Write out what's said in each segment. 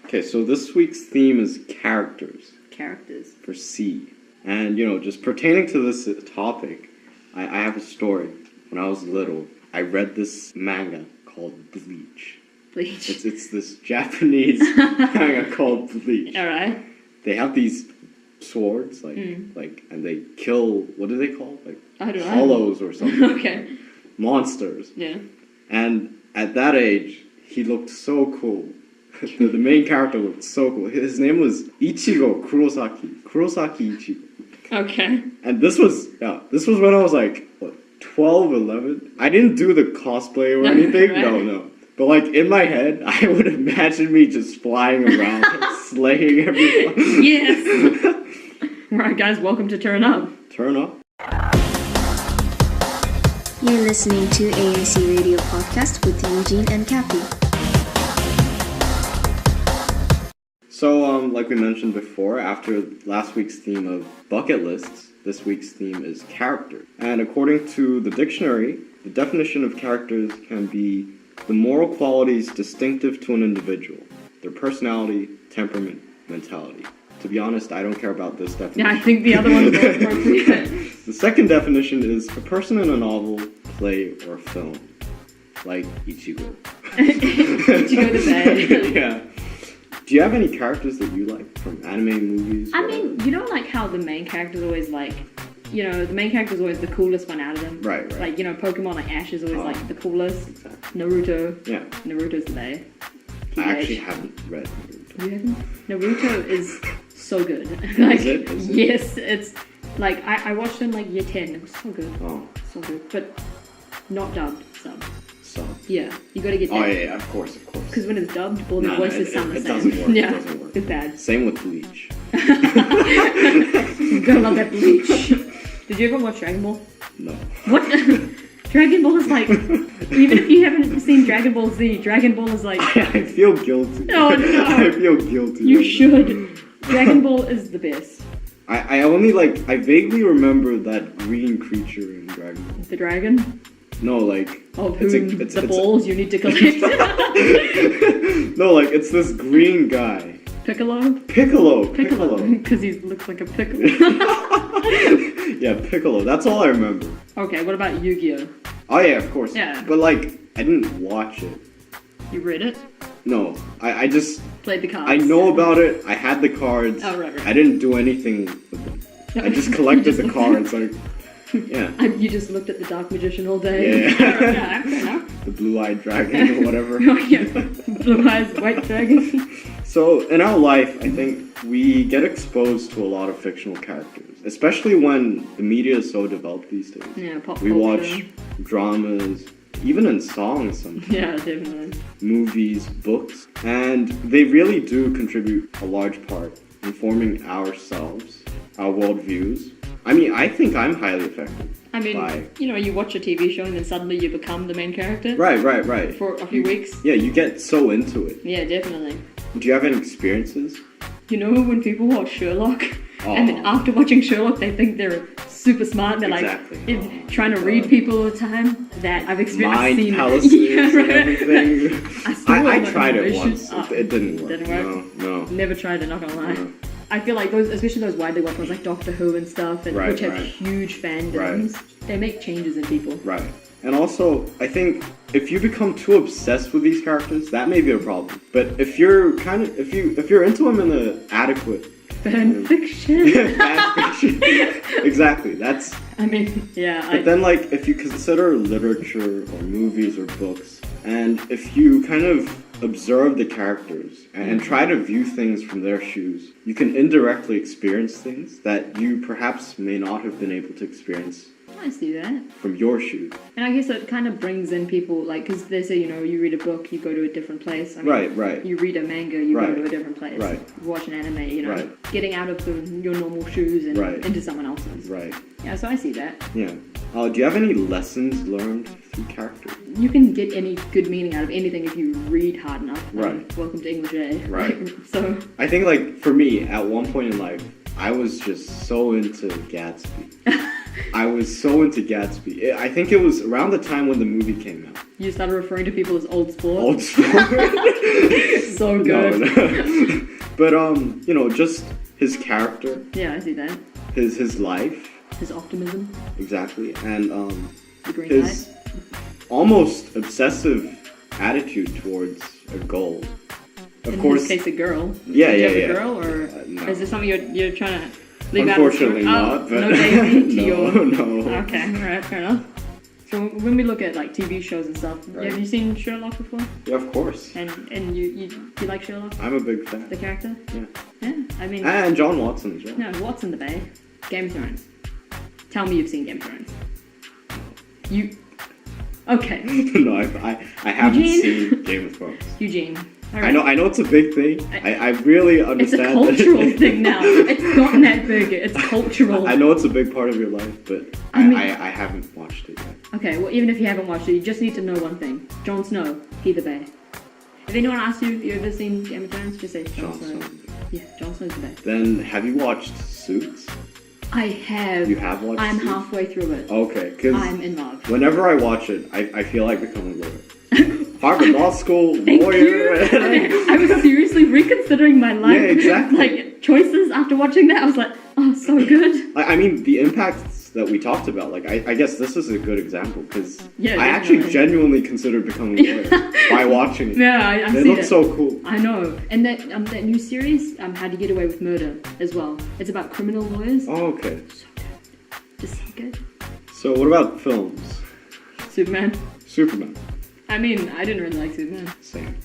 Okay, so this week's theme is characters. Characters. For C. And, just pertaining to this topic, I have a story. When I was little, I read this manga called Bleach. Bleach. It's this Japanese manga called Bleach. Alright. They have these swords, and they kill, what do they call? I don't know. Hollows or something. Okay. Monsters. Yeah. And at that age, he looked so cool. The main character looked so cool. His name was Ichigo Kurosaki. Kurosaki Ichigo. Okay. And this was when I was 12, 11. I didn't do the cosplay or anything. Right. No. But in my head, I would imagine me just flying around, slaying everyone. Yes! Alright guys, welcome to Turn Up. Turn Up. You're listening to AAC Radio Podcast with Eugene and Cappy. So, like we mentioned before, after last week's theme of bucket lists, this week's theme is character. And according to the dictionary, the definition of characters can be the moral qualities distinctive to an individual, their personality, temperament, mentality. To be honest, I don't care about this definition. Yeah, I think the other one's more appropriate. The second definition is a person in a novel, play, or film. Like Ichigo. Ichigo the bad. Yeah. Do you have any characters that you like from anime, movies? I mean, how the main character's always the main character's always the coolest one out of them. Right. Pokemon, Ash is always the coolest. Exactly. Naruto. Yeah. Naruto's the day. I actually haven't read Naruto. You haven't? Naruto is so good. Is it? Yes, it's I watched in year 10. It was so good. Oh. So good. But not dubbed, sub. So. Yeah, you gotta get that. Oh, yeah, of course. Because when it's dubbed, all the voices sound the it same. Doesn't work. Yeah, It doesn't work. it's bad. Same with Bleach. You gotta love that Bleach. Did you ever watch Dragon Ball? No. What? Dragon Ball is even if you haven't seen Dragon Ball Z, Dragon Ball is I feel guilty. Oh no. I feel guilty. You should. Dragon Ball is the best. I only I vaguely remember that green creature in Dragon Ball. The dragon? No, the balls you need to collect. No, it's this green guy. Piccolo? Piccolo. Because he looks like a pickle. Yeah, Piccolo. That's all I remember. Okay, what about Yu-Gi-Oh? Oh yeah, of course. Yeah. But I didn't watch it. You read it? No, I just played the cards. I know about it. I had the cards. Oh right. I didn't do anything with them. I just collected the cards. Yeah. You just looked at the Dark Magician all day. Yeah. The blue-eyed dragon or whatever. Oh yeah, blue eyes, white dragon. So in our life, I think we get exposed to a lot of fictional characters, especially when the media is so developed these days. Yeah, pop We culture. watch dramas, even in songs sometimes. Yeah, definitely. Movies, books, and they really do contribute a large part in forming ourselves, our worldviews. I mean, I think I'm highly affected. I mean, you watch a TV show and then suddenly you become the main character. Right. For a few weeks. Yeah, you get so into it. Yeah, definitely. Do you have any experiences? You know when people watch Sherlock, and then after watching Sherlock they think they're super smart, they're trying to read people all the time? That I've experienced. Mind palaces and everything. I tried it once. It didn't work. Didn't work? No. Never tried it, not gonna lie. No. I feel like those, especially those widely watched ones like Doctor Who and stuff, which have huge fandoms, they make changes in people. Right. And also, I think if you become too obsessed with these characters, that may be a problem. But if you're if you're into them in the adequate fan fiction. fan fiction. Exactly. That's. I mean, yeah. But then, if you consider literature or movies or books, and if you kind of observe the characters and try to view things from their shoes, you can indirectly experience things that you perhaps may not have been able to experience. I see that. From your shoes. And I guess it kind of brings in people, because they say, you read a book, you go to a different place. I mean, right. You read a manga, you go to a different place. Right. You watch an anime, getting out of your normal shoes and into someone else's. Right. Yeah, so I see that. Yeah. Do you have any lessons learned through characters? You can get any good meaning out of anything if you read hard enough. Right. Welcome to English A. Right. So. I think, for me, at one point in life, I was just so into Gatsby. I was so into Gatsby. I think it was around the time when the movie came out. you started referring to people as old sport. Old sport. So good. No. But you know, just his character. Yeah, I see that. His life. His optimism. Exactly, and The green his light. almost obsessive attitude towards a goal. Of In course. his case, a girl. Yeah, Did you yeah, have yeah. a girl, or No. is this something you're trying to leave Unfortunately out? not. But No Daisy to no, your. no. Okay, alright, fair enough. So when we look at like TV shows and stuff, Right. have you seen Sherlock before? Yeah, of course. And you like Sherlock, I'm a big fan. the character? Yeah. Yeah, I mean, And John Watson as well. no, what's in the bay? Game of Thrones. Tell me you've seen Game of Thrones. You. Okay, No, I haven't Eugene? seen Game of Thrones. Eugene. All right. I know it's a big thing. I really It's a understand. cultural that thing now. It's gotten that big. It's cultural. I know it's a big part of your life, but I mean- I haven't watched it yet. Okay, well, even if you haven't watched it, you just need to know one thing. Jon Snow, he the bear. If anyone asks you if you've ever seen Game of Thrones, just say Jon Jon Snow. Snow. Yeah, Jon Snow's the bear. Then have you watched Suits? I have. You have watched I'm Suits? halfway through it. Okay, because I'm in love. whenever I watch it, I feel like becoming a lawyer. Harvard Law School, Thank lawyer. you. I mean, I was seriously reconsidering my life. Yeah, exactly. Like, choices after watching that. I was like, oh, so good. I mean, the impacts that we talked about, like, I guess this is a good example, because Yeah, I actually definitely. genuinely considered becoming a lawyer by watching it. Yeah, I They see look that. so cool. I know. And that new series, How to Get Away with Murder, as well. It's about criminal lawyers. Oh, okay. So good. Just so good. So what about films? Superman. Superman. I mean, I didn't really like Superman. Same.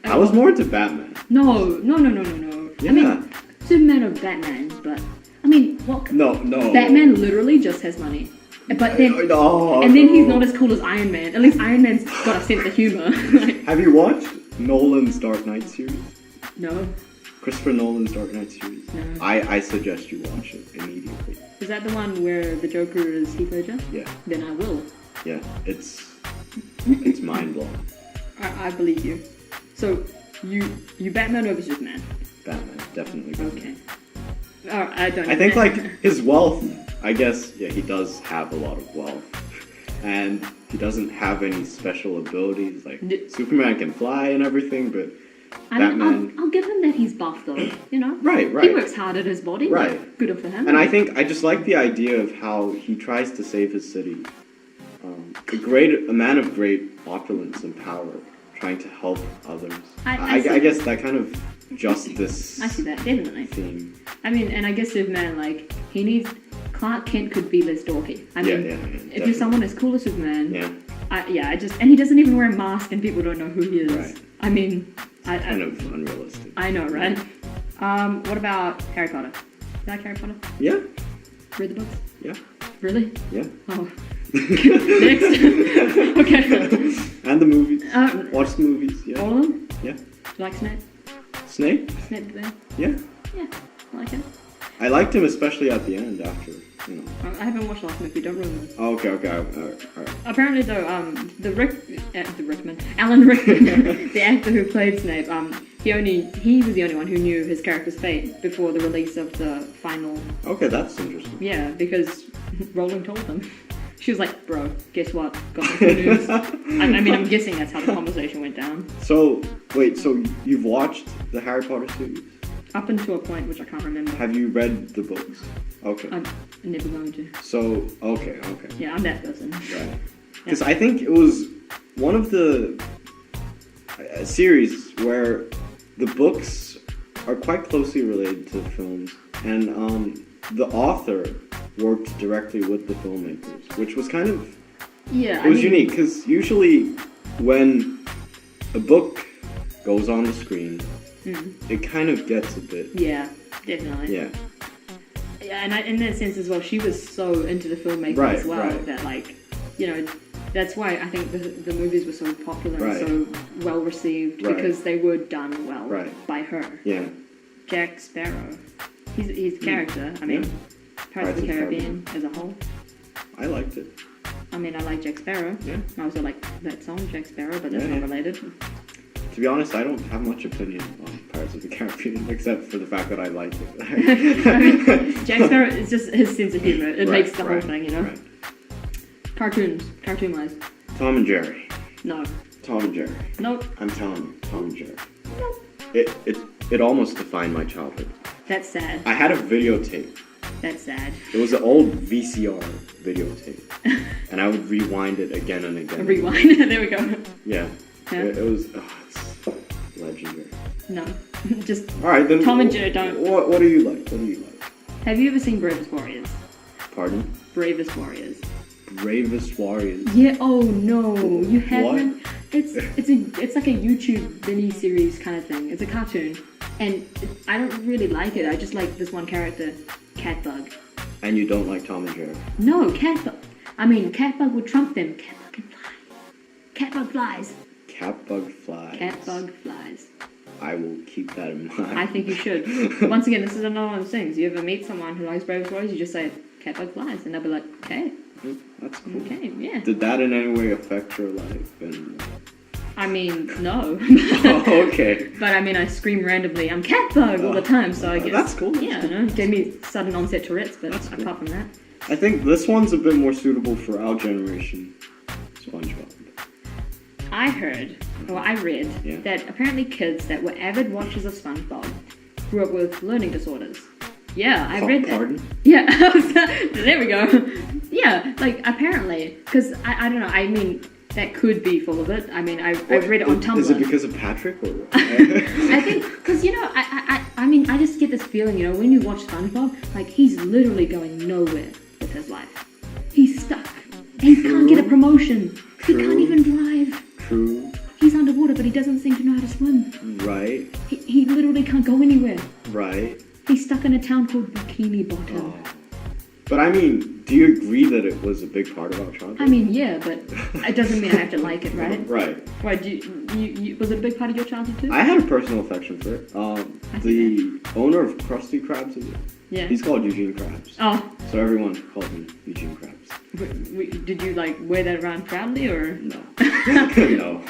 I was more into Batman. No. Yeah. I mean, Superman or Batman, but I mean, what? No. Batman literally just has money, but then No, and then he's no. not as cool as Iron Man. At least Iron Man's got a sense of humor. Like, Have you watched Nolan's Dark Knight series? no, Christopher Nolan's Dark Knight series? No. I suggest you watch it immediately. is that the one where the Joker is Heath Ledger? Yeah. Then I will. Yeah. It's mind blowing. I believe you. So you Batman over Superman? Batman, definitely. Batman. Okay. I don't. I think like his wealth, I guess, yeah, he does have a lot of wealth. And he doesn't have any special abilities. Like Superman can fly and everything, but Batman. I'll give him that he's buff though, you know? Right. He works hard at his body. Right. Like, good for him. And I think I just like the idea of how he tries to save his city. A man of great opulence and power, trying to help others. I see I guess that kind of justice I see that, definitely. theme. I mean, and I guess Superman, like, he needs... Clark Kent could be less dorky. I mean, Yeah, if definitely. you're someone as cool as Superman... Yeah. And he doesn't even wear a mask and people don't know who he is. Right. I mean... Kind of unrealistic. I know, right? What about Harry Potter? You like Harry Potter? Yeah. Read the books? Yeah. Really? Yeah. Oh. Next. Okay. And the movies. Uh, Watch the movies. Yeah. All of them? Yeah. Do you like Snape? Snape? Snape the Bear? Yeah. Yeah, I like him. I liked him especially at the end after, you know. I haven't watched the last movie, don't ruin this. Oh, okay. Alright. Apparently though, Alan Rickman, the actor who played Snape, he was the only one who knew his character's fate before the release of the final. Okay, that's interesting. Yeah, because Rowling told them. She was like, bro, guess what? Got the news. I mean, I'm guessing that's how the conversation went down. So, wait, so you've watched the Harry Potter series? Up until a point which I can't remember. Have you read the books? Okay. I'm never going to. So, okay. Yeah, I'm that person. Right. Because I think it was one of the series where the books are quite closely related to the films, and the author worked directly with the filmmakers, which was kind of Yeah, it was unique because usually when a book goes on the screen, it kind of gets a bit Yeah, definitely. yeah. Yeah, and in that sense as well, she was so into the filmmaking Right, as well right. that, like, you know, that's why I think the movies were so popular Right. and so well received Right. because they were done well Right. by her. Yeah. Jack Sparrow, he's a character. I mean, Yeah. Pirates of the Caribbean as a whole. I liked it. I mean, I like Jack Sparrow. Yeah. I also like that song, Jack Sparrow, but that's Yeah, not yeah. related. To be honest, I don't have much opinion on Pirates of the Caribbean except for the fact that I like it. I mean, Jack Sparrow is just his sense of humor. It Right, makes the whole right, thing, you know. right. Cartoon-wise. Tom and Jerry. No. Tom and Jerry. Nope. I'm telling you, Tom and Jerry. Nope. It almost defined my childhood. That's sad. I had a videotape. That's sad. It was an old VCR videotape, and I would rewind it again and again. Rewind. There we go. Yeah. Yeah. It was it's legendary. No. Just All right, then. Tom and Jerry don't. What do you like? What do you like? Have you ever seen Bravest Warriors? Pardon? Bravest Warriors. Bravest Warriors. Yeah. Oh no, you haven't. What? It's like a YouTube mini series kind of thing. It's a cartoon, and I don't really like it. I just like this one character, Catbug. And you don't like Tom and Jerry? No, Catbug. I mean, Catbug would trump them. Catbug can fly. Catbug flies. Catbug flies. Catbug flies. I will keep that in mind. I think you should. Once again, this is another one of those things. You ever meet someone who likes Bravest Warriors, you just say, Catbug flies, and they'll be like, okay. That's cool. Okay, yeah. Did that in any way affect your life? And I mean, no. oh, okay. But I mean, I scream randomly, I'm Catbug all the time, so I guess. That's cool. Yeah, you know, gave me sudden onset Tourette's, but That's cool. apart from that. I think this one's a bit more suitable for our generation. SpongeBob. I heard, or I read, Yeah. that apparently kids that were avid watchers of SpongeBob grew up with learning disorders. Yeah, I read that. Pardon? Yeah, there we go. Yeah, like apparently, because I don't know, I mean, that could be full of it. I mean, I read it on Tumblr. Is it because of Patrick or what? I think, because, you know, I mean, I just get this feeling, you know, when you watch SpongeBob, like, he's literally going nowhere with his life. He's stuck. He can't get a promotion. He can't even drive. True. He's underwater, but he doesn't seem to know how to swim. Right. He literally can't go anywhere. Right. He's stuck in a town called Bikini Bottom. Oh. But I mean, do you agree that it was a big part of our childhood? I mean, yeah, but it doesn't mean I have to like it, right? Right. Why, you was it a big part of your childhood too? I had a personal affection for it. The owner of Krusty Krabs, is it? Yeah. He's called Eugene Krabs. Oh. So everyone called him Eugene Krabs. Did you, like, wear that around proudly, or? No. No.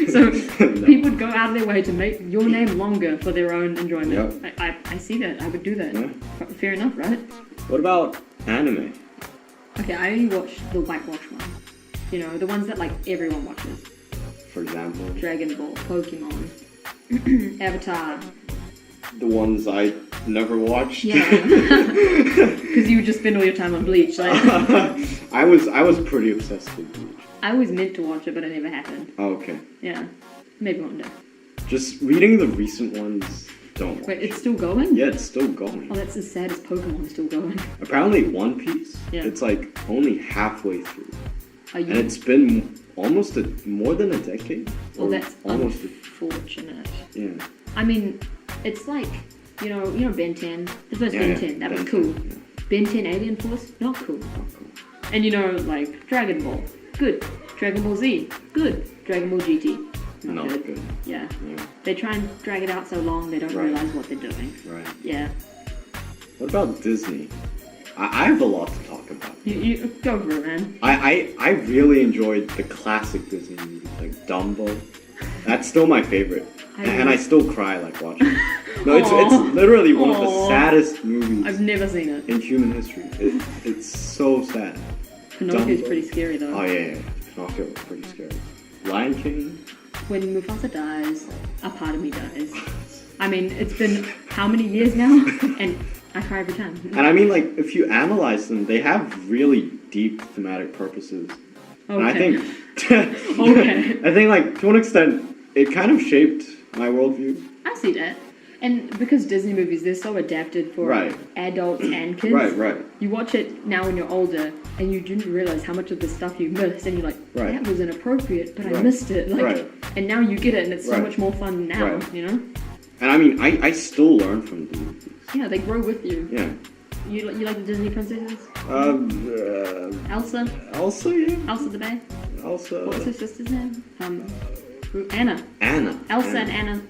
So, No. people would go out of their way to make your name longer for their own enjoyment. Yep. I see that. I would do that. Yeah. Fair enough, right? What about anime? Okay, I only watch the whitewash one. You know, the ones that, like, everyone watches. For example? Dragon Ball, Pokemon, Avatar. The ones I never watched? Yeah. Because you would just spend all your time on Bleach. Like. I was pretty obsessed with Bleach. I was meant to watch it, but it never happened. Oh, okay. Yeah. Maybe one day. Just reading the recent ones, don't watch. Wait, it's still going? Yeah, it's still going. Oh, that's as sad as Pokemon is still going. Apparently One Piece, Yeah. it's like only halfway through. Are you? And it's been almost more than a decade. Well, Or that's almost. unfortunate. Yeah. I mean, it's like, you know Ben 10. The first Yeah, Ben yeah, 10, that Ben was cool. 10, yeah. Ben 10 Alien Force, not cool. Oh, cool. And you know, like, Dragon Ball, good. Dragon Ball Z, good. Dragon Ball GT, not Not good. good. Yeah. Yeah. They try and drag it out so long they don't Right. realize what they're doing. Right. Yeah. What about Disney? I have a lot to talk about. You go for it, man. I really enjoyed the classic Disney movies, like Dumbo. That's still my favorite. And I still cry like watching it. No, it's literally one of the Aw. saddest movies I've never seen it. in human history. It's so sad. Pinocchio's Dumbo. pretty scary though. Oh yeah. Pinocchio was pretty scary. Lion King. When Mufasa dies, a part of me dies. I mean, it's been how many years now? And I cry every time. And I mean, like, if you analyze them, they have really deep thematic purposes. Okay. And I think, Okay. I think, like, to an extent, it kind of shaped my worldview. I see that. And because Disney movies, they're so adapted for Right. adults and kids. Right. You watch it now when you're older, and you didn't realize how much of the stuff you missed, and you're like, Right. that was inappropriate, but I Right. missed it. Like, Right. And now you get it, and it's so Right. much more fun now, Right. you know? And I mean, I still learn from the movies. Yeah, they grow with you. Yeah. You like the Disney princesses? Elsa? Elsa, yeah. Elsa the Bear? Elsa. What was her sister's name? Anna. Anna. Elsa and Anna.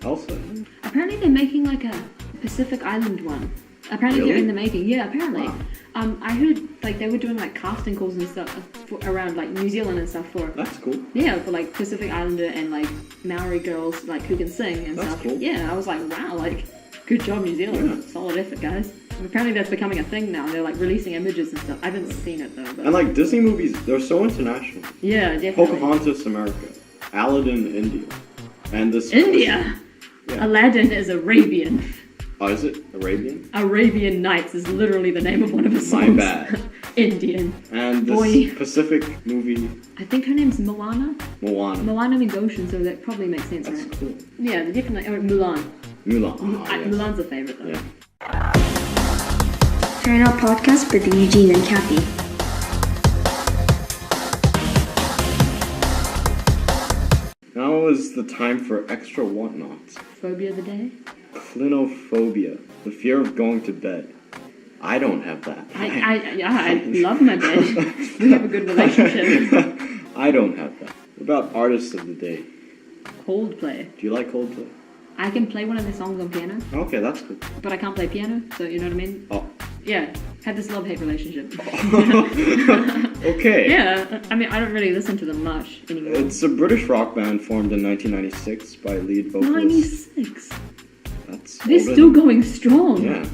Elsa. Apparently they're making like a Pacific Island one. Apparently they're Really? in the making. Yeah, apparently. Wow. I heard like they were doing like casting calls and stuff around like New Zealand and stuff for That's cool. for like Pacific Islander and like Maori girls like who can sing and That's stuff. cool. Yeah, I was like, wow, like good job New Zealand. Yeah. Solid effort, guys. Apparently that's becoming a thing now. They're like releasing images and stuff. I haven't seen it though. But And like Disney movies, they're so international. yeah, definitely. Pocahontas, America. Aladdin, India. And this India. Yeah. Aladdin is Arabian. Oh, is it Arabian? Arabian Nights is literally the name of one of his My songs. bad. Indian. And this Boy. Pacific movie, I think her name's Moana. Moana. Moana means ocean, so that probably makes sense, That's right? cool. Yeah, definitely. Or Mulan. Mulan. Oh, yes. Mulan's a favorite though. Yeah. Turn Out Podcast with Eugene and Kathy. Now is the time for extra whatnots. Phobia of the day. Clinophobia, the fear of going to bed. I don't have that. I love my bed. We have a good relationship. I don't have that. What about artists of the day? Coldplay. Do you like Coldplay? I can play one of their songs on piano, Okay, that's cool. but I can't play piano, so you know what I mean? Oh. Yeah, had this love-hate relationship. Okay. Yeah, I mean, I don't really listen to them much anymore. It's a British rock band formed in 1996 by lead vocalist. 96. That's They're older still than- going strong. Yeah.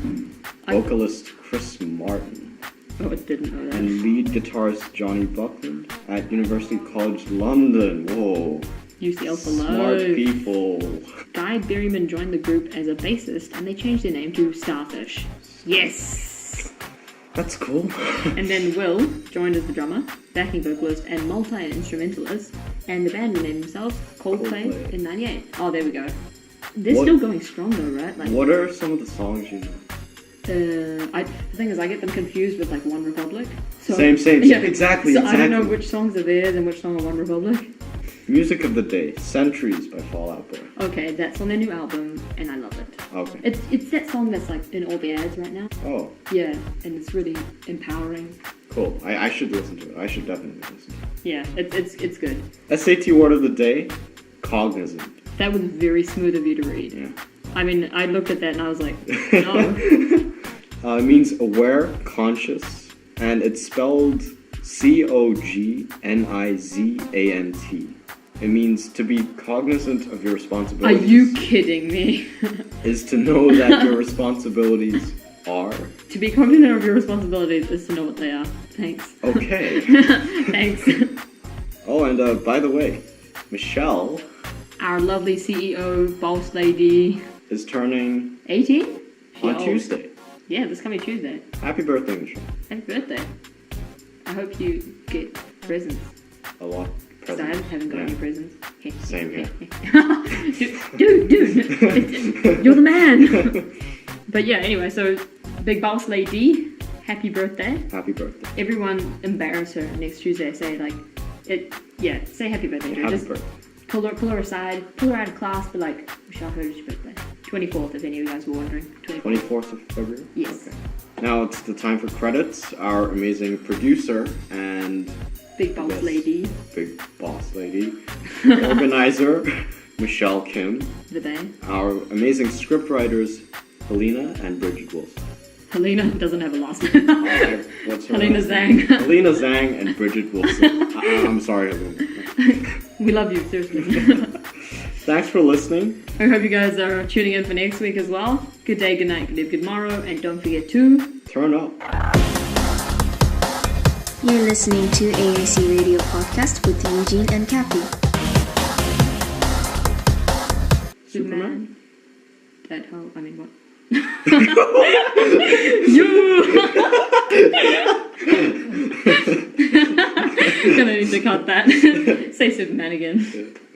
Vocalist Chris Martin Oh, I didn't know that. and lead guitarist Johnny Buckland at University College London. Whoa. UCL for Smart life. people. Guy Berryman joined the group as a bassist, and they changed their name to Starfish. Yes. That's cool. And then Will joined as the drummer, backing vocalist, and multi-instrumentalist, and the band renamed themselves Coldplay Coldplay. in '98. Oh, there we go. They're What- still going strong though, right? Like, What are some of the songs you know? the thing is, I get them confused with like One Republic. So, Same, exactly, So I don't know exactly. which songs are theirs and which song are One Republic. Music of the Day, Centuries by Fall Out Boy. Okay, that's on their new album, and I love it. Okay. It's that song that's like in all the ads right now. Oh, Yeah, and it's really empowering. cool. I should listen to it. I should definitely listen to Yeah, it's good. it. SAT word of the day, cognizant. That was very smooth of you to read. Yeah. I mean, I looked at that and I was like, no. It means aware, conscious, and it's spelled Cognizant. It means to be cognizant of your Are responsibilities. you kidding me? Is to know that your responsibilities are. To be cognizant of your responsibilities is to know what they are. Thanks. Okay. Thanks. Oh, and by the way, Michelle Our lovely CEO, boss lady, is turning 18? on Tuesday. Yeah, this coming Tuesday. Happy birthday, Michelle. Happy birthday. I hope you get presents. A lot. Because I haven't got any presents. Same here. Dude, you're the man. But yeah, anyway, so big boss lady, happy birthday. Happy birthday. Everyone embarrass her next Tuesday. Say like, say happy birthday. Happy Just birthday. pull her aside, pull her out of class, but like, Michelle, it's your birthday. 24th, if any of you guys were wondering. 24th of February? Yes. Okay. Now it's the time for credits. Our amazing producer and Big boss Yes. lady, big boss lady, organizer, Michelle Kim, the bay. our amazing scriptwriters, Helena and Bridget Wilson. Helena doesn't have a last name. What's her Helena last name? Zhang. Helena Zhang and Bridget Wilson. I'm sorry, Helena. We love you, seriously. Thanks for listening. I hope you guys are tuning in for next week as well. Good day, good night, good day, good morrow, and don't forget to Turn up. You're listening to AAC Radio Podcast with Eugene and Kathy. Superman? That how? I mean, what? You! Gonna need to cut that. Say Superman again.